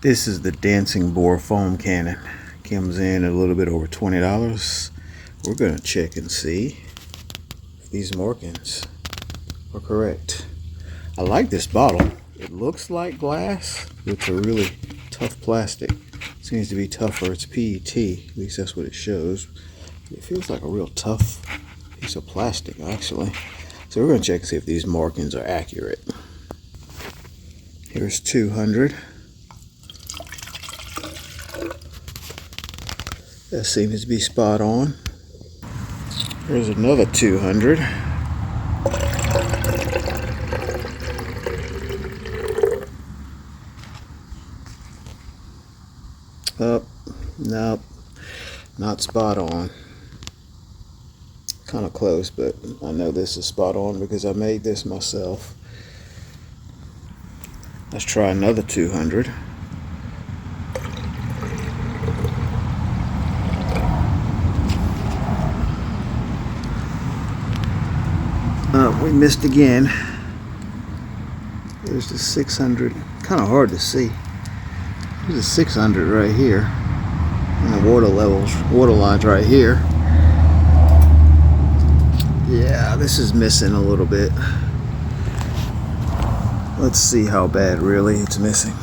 This is the Dancingboar foam cannon. Comes in a little bit over $20. We're gonna check and see if these markings are correct. I like this bottle. It looks like glass, but it's a really tough plastic. Seems to be tougher. It's PET, at least that's what it shows. It feels like a real tough piece of plastic, actually. So we're gonna check and see if these markings are accurate. Here's 200. That seems to be spot on. Here's another 200. Oh, nope, not spot on. Kind of close, but I know this is spot on because I made this myself. Let's try another 200. We missed again. There's the 600. Kind of hard to see. There's a 600 right here, and the water lines right here. Yeah, this is missing a little bit. Let's see how bad really it's missing.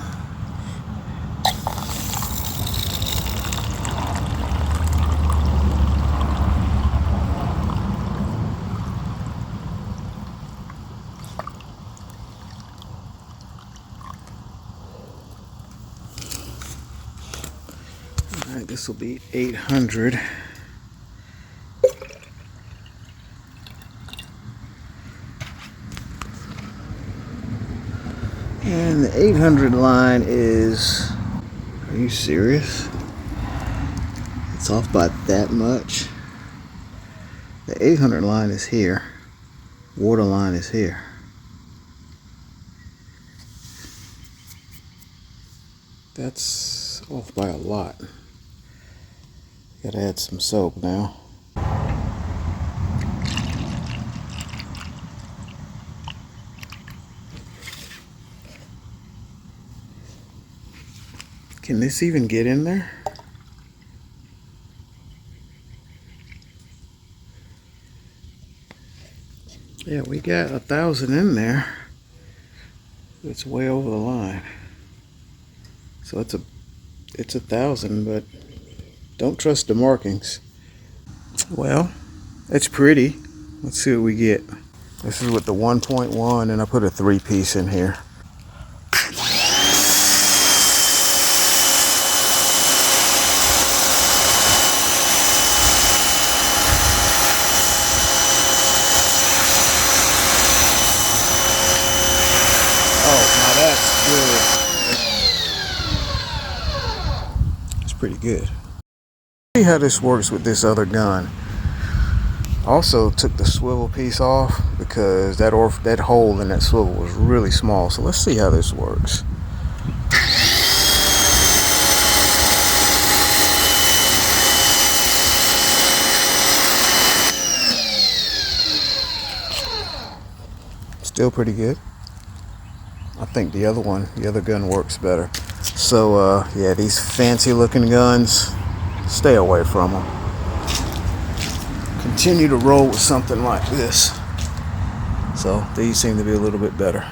Alright, this will be 800. And the 800 line is, are you serious? It's off by that much. The 800 line is here. Water line is here. That's off by a lot. Gotta add some soap now. Can this even get in there? Yeah, we got 1,000 in there. It's way over the line. So it's 1,000, but don't trust the markings. Well, it's pretty. Let's see what we get. This is with the 1.1, and I put a 3-piece in here. Oh, now that's good. It's pretty good. See how this works with this other gun. Also took the swivel piece off because that hole in that swivel was really small. So let's see how this works. Still pretty good. I think the other gun works better. So yeah, these fancy looking guns, stay away from them. Continue to roll with something like this. So these seem to be a little bit better.